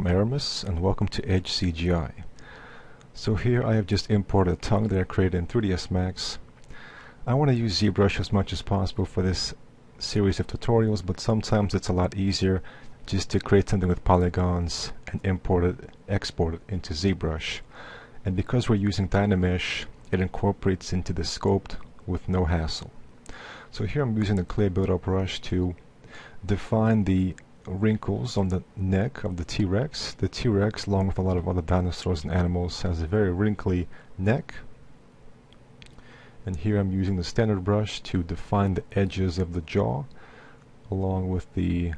I'm Aramis, and welcome to Edge-CGI. So here I have just imported a tongue that I created in 3ds Max. I want to use ZBrush as much as possible for this series of tutorials, but sometimes it's a lot easier just to create something with polygons and import it, export it into ZBrush. And because we're using Dynamesh, it incorporates into the sculpt with no hassle. So here I'm using the clay build-up brush to define the wrinkles on the neck of the T-Rex. The T-Rex, along with a lot of other dinosaurs and animals, has a very wrinkly neck. And here I'm using the standard brush to define the edges of the jaw, along with the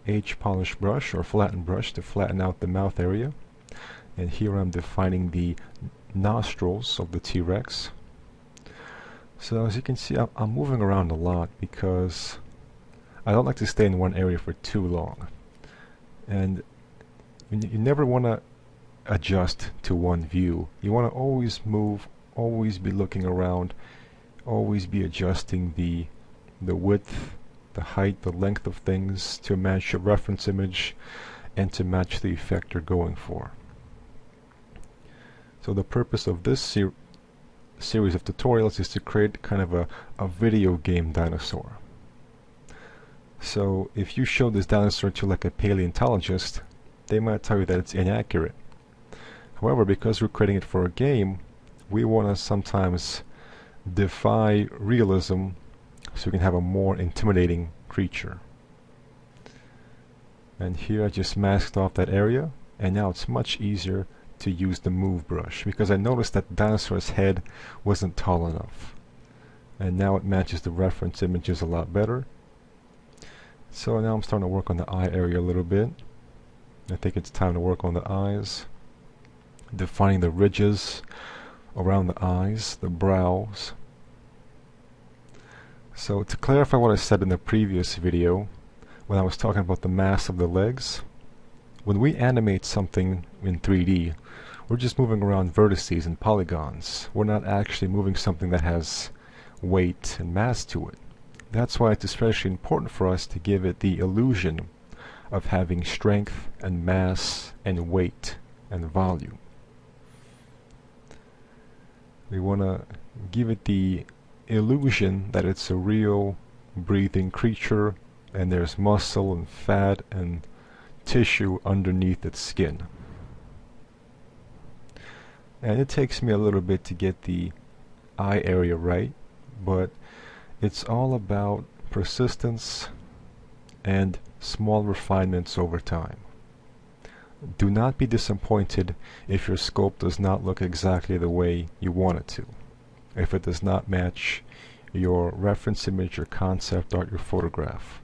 H-polish brush or flatten brush to flatten out the mouth area. And here I'm defining the nostrils of the T-Rex. So as you can see, I'm moving around a lot because I don't like to stay in one area for too long. And you never want to adjust to one view. You want to always move, always be looking around, always be adjusting the width, the height, the length of things to match your reference image and to match the effect you're going for. So the purpose of this series of tutorials is to create kind of a video game dinosaur. So if you show this dinosaur to like a paleontologist, they might tell you that it's inaccurate. However, because we're creating it for a game, we want to sometimes defy realism so we can have a more intimidating creature. And here I just masked off that area, and now it's much easier to use the move brush because I noticed that the dinosaur's head wasn't tall enough. And now it matches the reference images a lot better. So now I'm starting to work on the eye area a little bit. I think it's time to work on the eyes, defining the ridges around the eyes, the brows. So to clarify what I said in the previous video, when I was talking about the mass of the legs, when we animate something in 3D, we're just moving around vertices and polygons. We're not actually moving something that has weight and mass to it. That's why it's especially important for us to give it the illusion of having strength and mass and weight and volume. We want to give it the illusion that it's a real breathing creature and there's muscle and fat and tissue underneath its skin. And it takes me a little bit to get the eye area right, but it's all about persistence and small refinements over time. Do not be disappointed if your sculpt does not look exactly the way you want it to. If it does not match your reference image, your concept art, your photograph.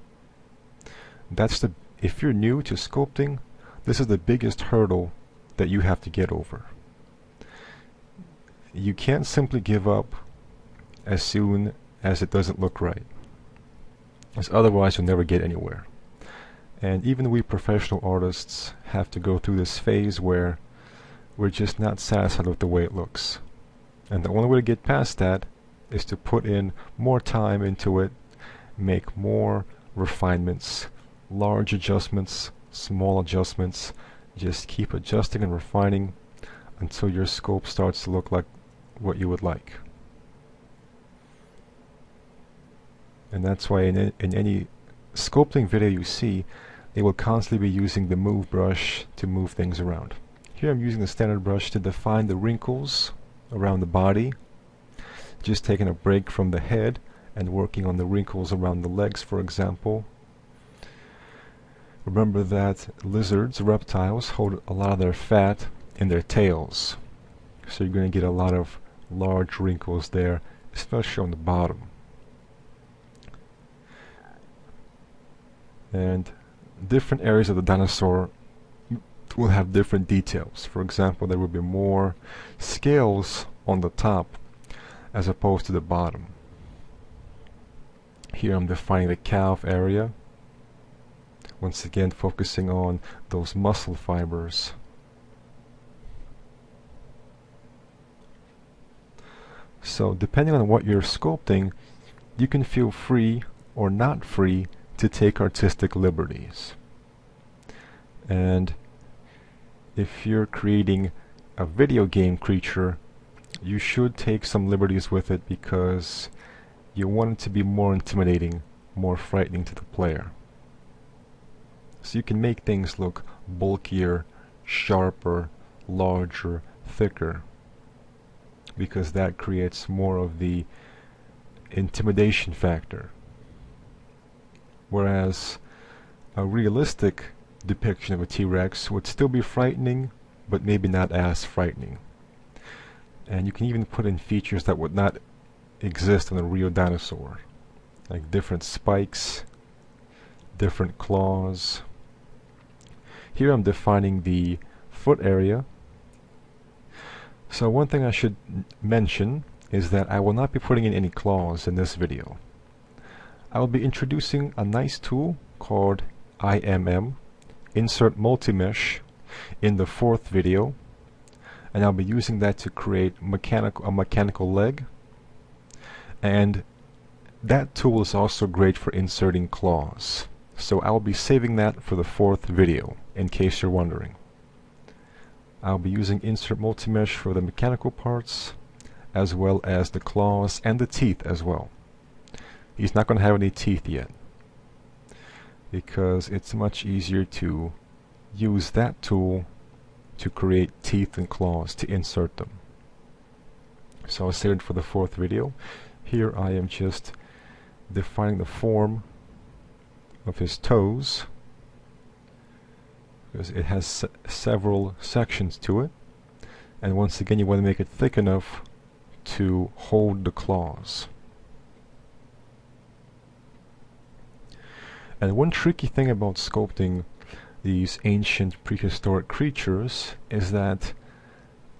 If you're new to sculpting, this is the biggest hurdle that you have to get over. You can't simply give up as soon as it doesn't look right, as otherwise you'll never get anywhere. And even we professional artists have to go through this phase where we're just not satisfied with the way it looks. And the only way to get past that is to put in more time into it, make more refinements, large adjustments, small adjustments, just keep adjusting and refining until your sculpt starts to look like what you would like. And that's why in any sculpting video you see, they will constantly be using the move brush to move things around. Here I'm using the standard brush to define the wrinkles around the body, just taking a break from the head and working on the wrinkles around the legs, for example. Remember that lizards, reptiles, hold a lot of their fat in their tails. So you're going to get a lot of large wrinkles there, especially on the bottom. And different areas of the dinosaur will have different details. For example, there will be more scales on the top as opposed to the bottom. Here I'm defining the calve area. Once again, focusing on those muscle fibers. So depending on what you're sculpting, you can feel free or not free to take artistic liberties. And if you're creating a video game creature, you should take some liberties with it because you want it to be more intimidating, more frightening to the player. So you can make things look bulkier, sharper, larger, thicker, because that creates more of the intimidation factor. Whereas a realistic depiction of a T-Rex would still be frightening, but maybe not as frightening. And you can even put in features that would not exist in a real dinosaur, like different spikes, different claws. Here I'm defining the foot area. So one thing I should mention is that I will not be putting in any claws in this video. I will be introducing a nice tool called IMM, Insert Multi-Mesh, in the fourth video, and I'll be using that to create a mechanical leg. And that tool is also great for inserting claws. So I'll be saving that for the fourth video, in case you're wondering. I'll be using Insert Multi-Mesh for the mechanical parts, as well as the claws and the teeth as well. He's not going to have any teeth yet, because it's much easier to use that tool to create teeth and claws to insert them. So I'll save it for the fourth video. Here I am just defining the form of his toes, because it has several sections to it, and once again you want to make it thick enough to hold the claws. And one tricky thing about sculpting these ancient prehistoric creatures is that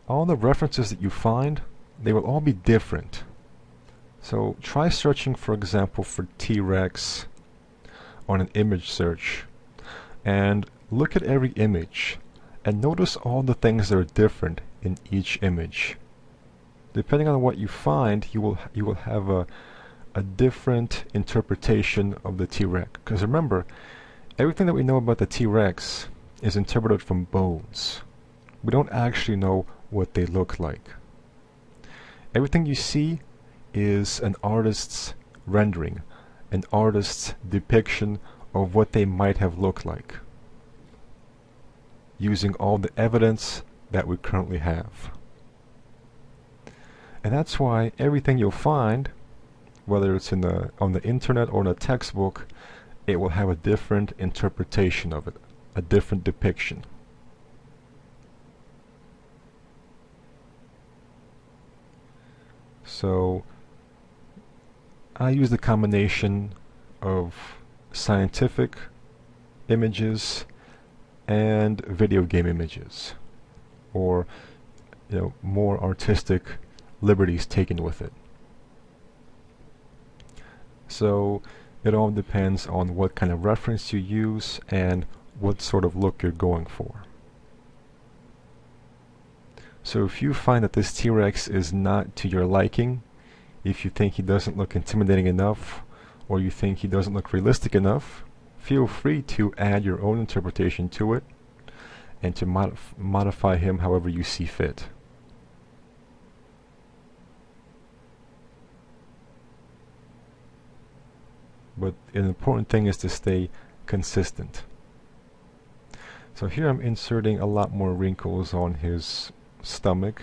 all the references that you find, they will all be different. So try searching, for example, for T-Rex on an image search, and look at every image and notice all the things that are different in each image. Depending on what you find, you will have a different interpretation of the T-Rex. Because remember, everything that we know about the T-Rex is interpreted from bones. We don't actually know what they look like. Everything you see is an artist's rendering, an artist's depiction of what they might have looked like, using all the evidence that we currently have. And that's why everything you'll find, whether it's on the internet or in a textbook, it will have a different interpretation of it, a different depiction. So I use the combination of scientific images and video game images, or more artistic liberties taken with it. So it all depends on what kind of reference you use and what sort of look you're going for. So if you find that this T-Rex is not to your liking, if you think he doesn't look intimidating enough, or you think he doesn't look realistic enough, feel free to add your own interpretation to it and to modify him however you see fit. But an important thing is to stay consistent. So here I'm inserting a lot more wrinkles on his stomach,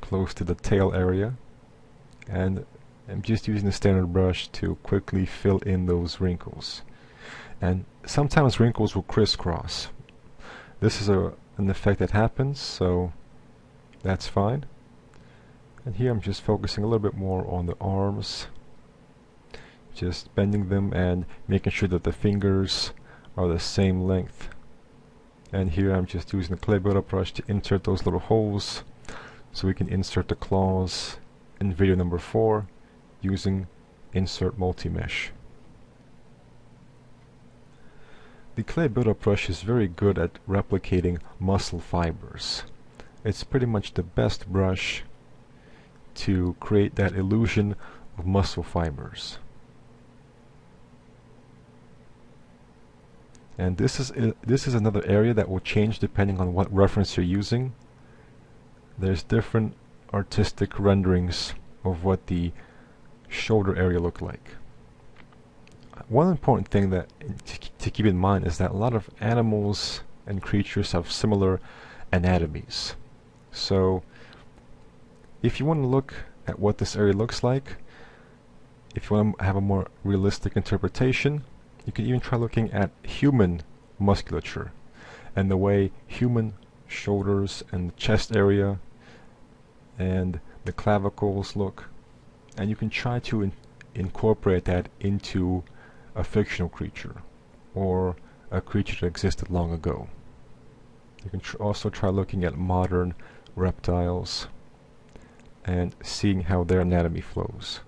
close to the tail area, and I'm just using the standard brush to quickly fill in those wrinkles. And sometimes wrinkles will crisscross. This is an effect that happens, so that's fine. And here I'm just focusing a little bit more on the arms, just bending them and making sure that the fingers are the same length. And here I'm just using the clay buildup brush to insert those little holes so we can insert the claws in video number 4 using Insert Multi-Mesh. The clay buildup brush is very good at replicating muscle fibers. It's pretty much the best brush to create that illusion of muscle fibers. And this is another area that will change depending on what reference you're using. There's different artistic renderings of what the shoulder area look like. One important thing that to keep in mind is that a lot of animals and creatures have similar anatomies. So if you want to look at what this area looks like, if you want to have a more realistic interpretation, you can even try looking at human musculature and the way human shoulders and the chest area and the clavicles look, and you can try to incorporate that into a fictional creature or a creature that existed long ago. You can also try looking at modern reptiles and seeing how their anatomy flows.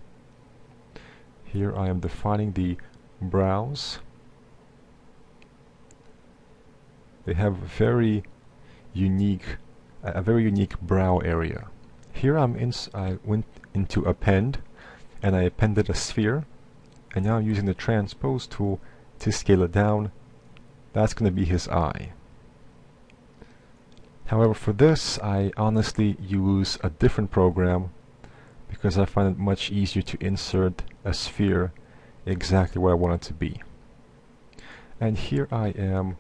Here I am defining the brows. They have a very unique brow area. Here I went into append and I appended a sphere, and now I'm using the transpose tool to scale it down. That's going to be his eye. However, for this I honestly use a different program because I find it much easier to insert a sphere exactly where I want it to be. And here I am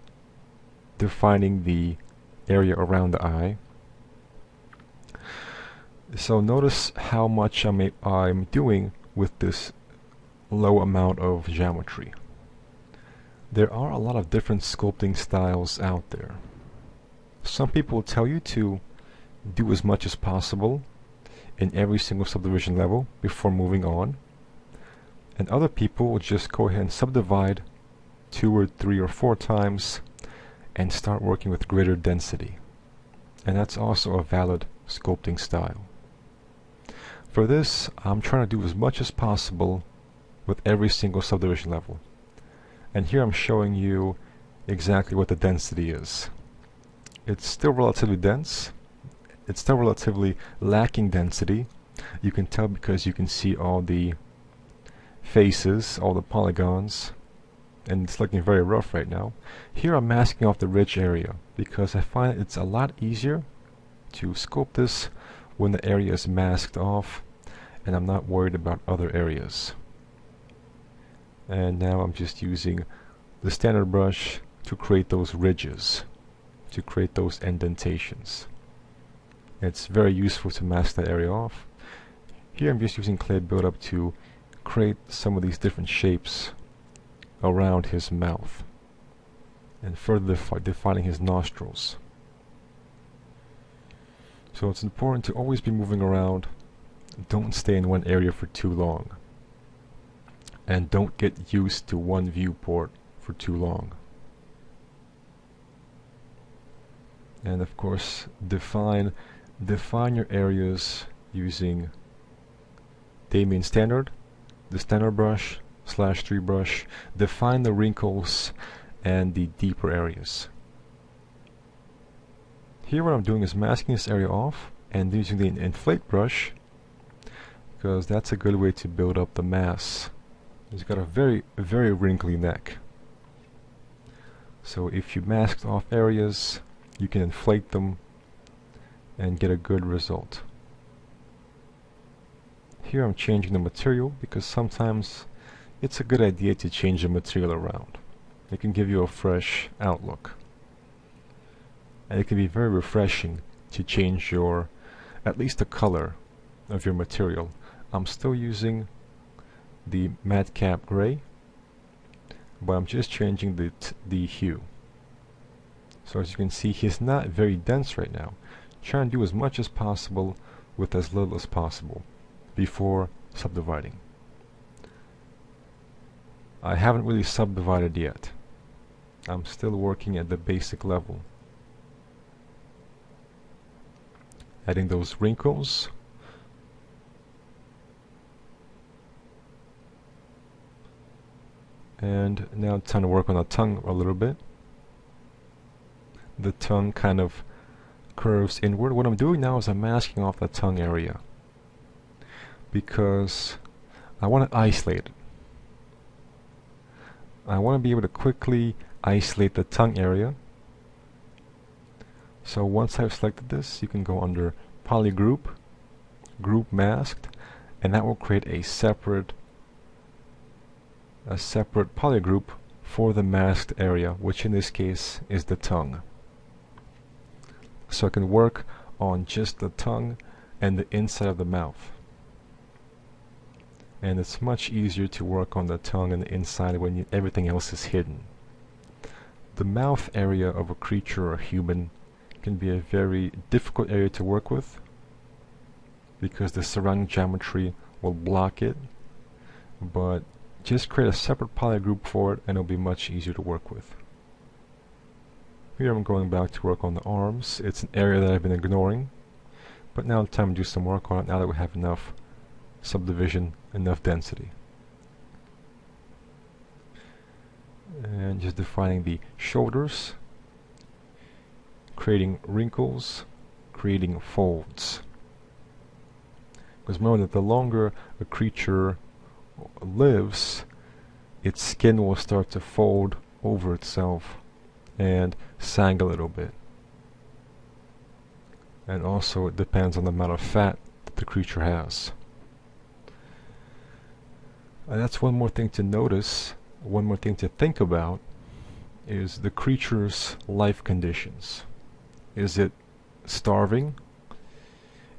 defining the area around the eye. So notice how much I'm doing with this low amount of geometry. There are a lot of different sculpting styles out there. Some people will tell you to do as much as possible in every single subdivision level before moving on, and other people will just go ahead and subdivide 2 or 3 or 4 times and start working with greater density, and that's also a valid sculpting style. For this, I'm trying to do as much as possible with every single subdivision level, and here I'm showing you exactly what the density is. It's still relatively dense. It's still relatively lacking density. You can tell because you can see all the faces, all the polygons, and it's looking very rough right now. Here I'm masking off the ridge area because I find it's a lot easier to sculpt this when the area is masked off and I'm not worried about other areas. And now I'm just using the standard brush to create those ridges, to create those indentations. It's very useful to mask that area off. Here I'm just using clay buildup to create some of these different shapes around his mouth and further defining his nostrils. So it's important to always be moving around. Don't stay in one area for too long, and don't get used to one viewport for too long. And of course, define your areas using Damien standard, the standard brush /3 brush. Define the wrinkles and the deeper areas. Here what I'm doing is masking this area off and using the inflate brush because that's a good way to build up the mass. He's got a very wrinkly neck. So if you masked off areas, you can inflate them and get a good result. Here I'm changing the material because sometimes it's a good idea to change the material around. It can give you a fresh outlook. And it can be very refreshing to change at least the color of your material. I'm still using the madcap gray, but I'm just changing the hue. So as you can see, he's not very dense right now. Try and do as much as possible with as little as possible before subdividing. I haven't really subdivided yet. I'm still working at the basic level. Adding those wrinkles. And now it's time to work on the tongue a little bit. The tongue kind of curves inward. What I'm doing now is I'm masking off the tongue area because I want to isolate it. I want to be able to quickly isolate the tongue area. So once I've selected this, you can go under Polygroup, Group Masked, and that will create a separate polygroup for the masked area, which in this case is the tongue. So I can work on just the tongue and the inside of the mouth. And it's much easier to work on the tongue and the inside when everything else is hidden. The mouth area of a creature or human can be a very difficult area to work with because the surrounding geometry will block it, but just create a separate polygroup for it and it'll be much easier to work with. Here I'm going back to work on the arms. It's an area that I've been ignoring, but now it's time to do some work on it now that we have enough subdivision, enough density. And just defining the shoulders, creating wrinkles, creating folds. Because remember that the longer a creature lives, its skin will start to fold over itself and sag a little bit. And also it depends on the amount of fat that the creature has. And that's one more thing to notice, one more thing to think about, is the creature's life conditions. Is it starving?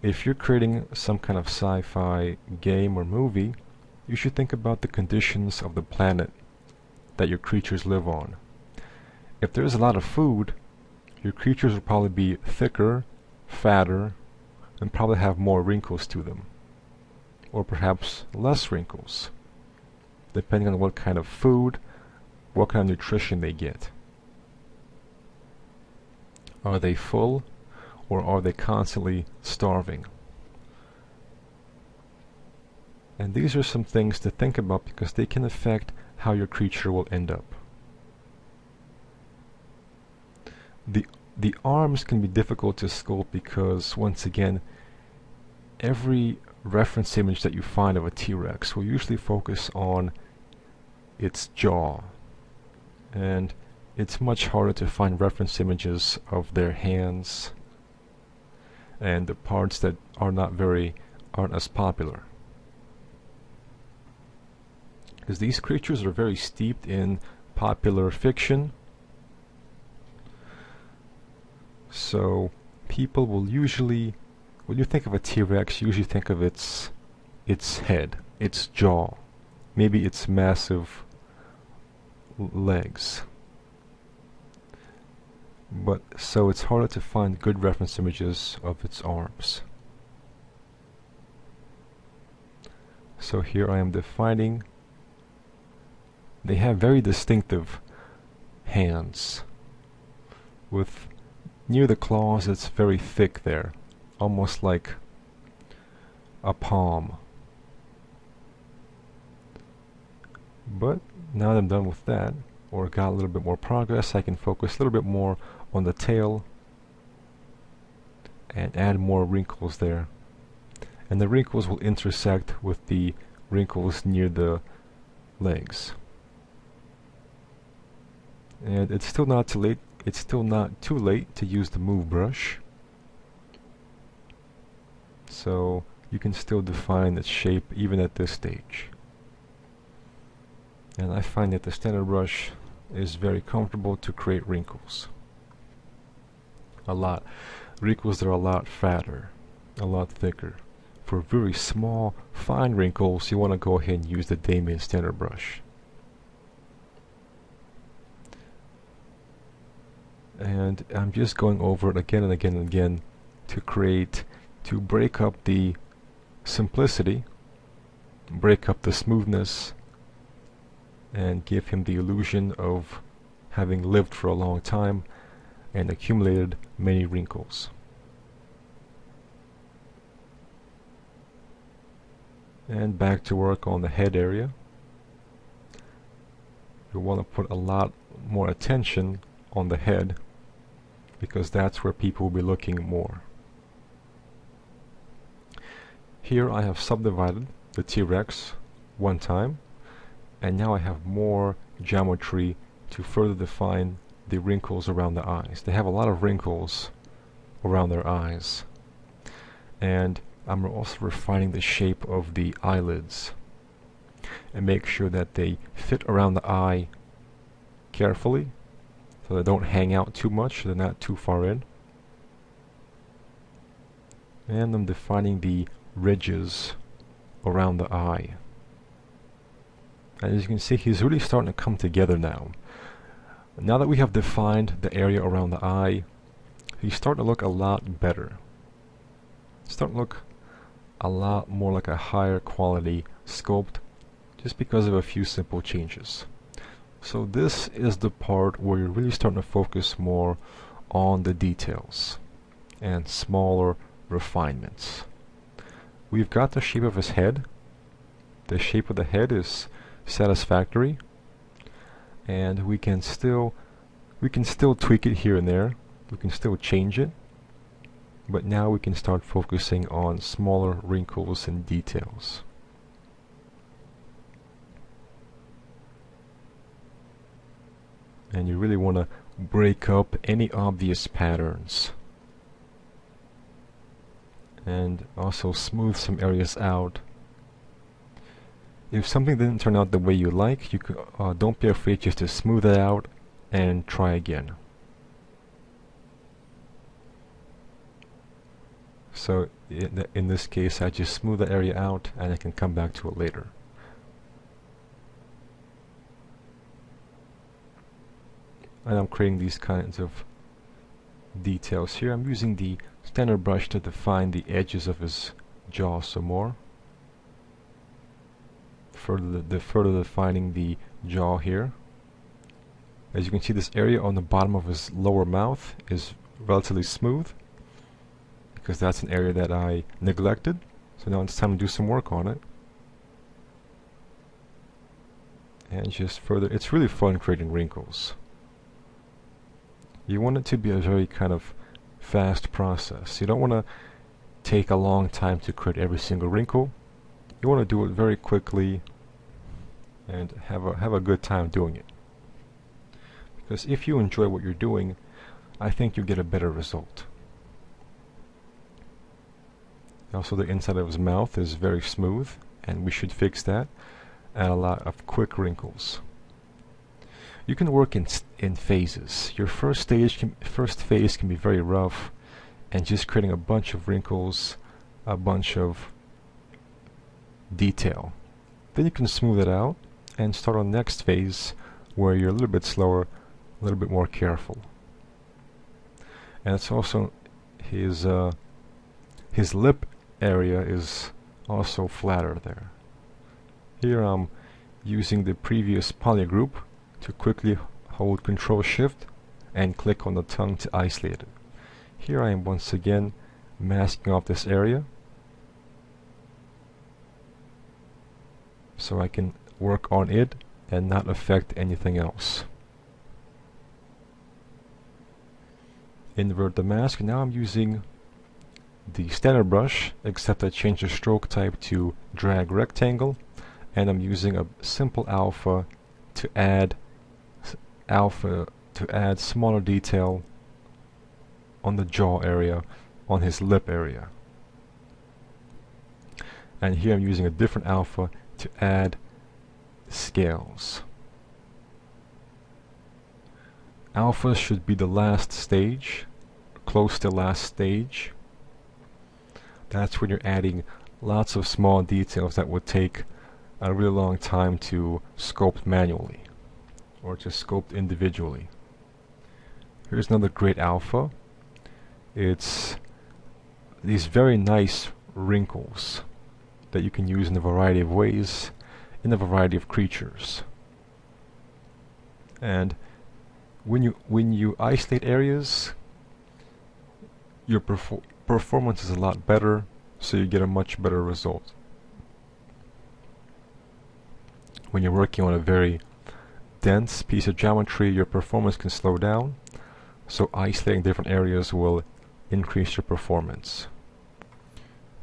If you're creating some kind of sci-fi game or movie, you should think about the conditions of the planet that your creatures live on. If there's a lot of food, your creatures will probably be thicker, fatter, and probably have more wrinkles to them. Or perhaps less wrinkles, depending on what kind of food, what kind of nutrition they get. Are they full, or are they constantly starving? And these are some things to think about because they can affect how your creature will end up. The arms can be difficult to sculpt because, once again, every reference image that you find of a T-Rex will usually focus on its jaw, and it's much harder to find reference images of their hands and the parts that aren't as popular. Because these creatures are very steeped in popular fiction, so people will usually, when you think of a T-Rex, you usually think of its head, its jaw, maybe its massive legs. But so it's harder to find good reference images of its arms. So here I am defining. They have very distinctive hands. With near the claws, it's very thick there, almost like a palm. But now that I'm done with that, or got a little bit more progress, I can focus a little bit more on the tail and add more wrinkles there. And the wrinkles will intersect with the wrinkles near the legs. And it's still not too late. It's still not too late to use the move brush. So you can still define its shape even at this stage. And I find that the standard brush is very comfortable to create wrinkles. Wrinkles that are a lot fatter, a lot thicker. For very small, fine wrinkles, you want to go ahead and use the Damien standard brush. And I'm just going over it again and again and again to break up the simplicity, break up the smoothness, and give him the illusion of having lived for a long time and accumulated many wrinkles. And back to work on the head area. You want to put a lot more attention on the head because that's where people will be looking more. Here I have subdivided the T-Rex one time, and now I have more geometry to further define the wrinkles around the eyes. They have a lot of wrinkles around their eyes. And I'm also refining the shape of the eyelids and make sure that they fit around the eye carefully so they don't hang out too much, they're not too far in. And I'm defining the ridges around the eye. And as you can see, he's really starting to come together now. Now that we have defined the area around the eye, he's starting to look a lot better. It's starting to look a lot more like a higher quality sculpt just because of a few simple changes. So this is the part where you're really starting to focus more on the details and smaller refinements. We've got the shape of his head. The shape of the head is satisfactory, and we can still tweak it here and there. We can still change it, but now we can start focusing on smaller wrinkles and details. And you really want to break up any obvious patterns and also smooth some areas out. If something didn't turn out the way you like, you could, don't be afraid just to smooth it out and try again. So in this case, I just smooth the area out and I can come back to it later. And I'm creating these kinds of details here. I'm using the standard brush to define the edges of his jaw some more. Further defining the jaw here. As you can see, this area on the bottom of his lower mouth is relatively smooth because that's an area that I neglected. So now it's time to do some work on it. And just further, it's really fun creating wrinkles. You want it to be a very kind of fast process. You don't want to take a long time to create every single wrinkle. You want to do it very quickly and have a good time doing it. Because if you enjoy what you're doing, I think you get a better result. Also, the inside of his mouth is very smooth, and we should fix that. Add a lot of quick wrinkles. You can work in phases. Your first phase can be very rough and just creating a bunch of wrinkles, a bunch of detail. Then you can smooth it out and start on the next phase where you're a little bit slower, a little bit more careful. And it's also his lip area is also flatter there. Here I'm using the previous polygroup to quickly hold Control-Shift and click on the tongue to isolate it. Here I am once again masking off this area so I can work on it and not affect anything else. Invert the mask. Now I'm using the standard brush, except I changed the stroke type to drag rectangle, and I'm using a simple alpha to add smaller detail on the jaw area, on his lip area. And here I'm using a different alpha to add scales. Alpha should be the last stage, close to last stage. That's when you're adding lots of small details that would take a really long time to sculpt manually or to sculpt individually. Here's another great alpha. It's these very nice wrinkles that you can use in a variety of ways, in a variety of creatures. And when you isolate areas, your performance is a lot better, so you get a much better result. When you're working on a very dense piece of geometry, your performance can slow down, so isolating different areas will increase your performance.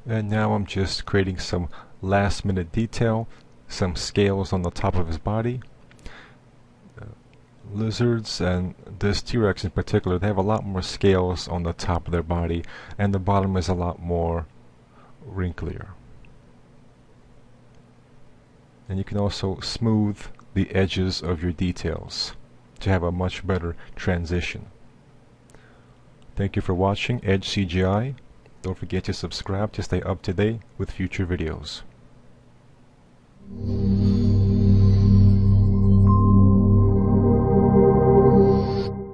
And now I'm just creating some last minute detail, some scales on the top of his body. lizards and this T-Rex in particular, they have a lot more scales on the top of their body, and the bottom is a lot more wrinklier. And you can also smooth the edges of your details to have a much better transition. Thank you for watching Edge-CGI. Don't forget to subscribe to stay up to date with future videos.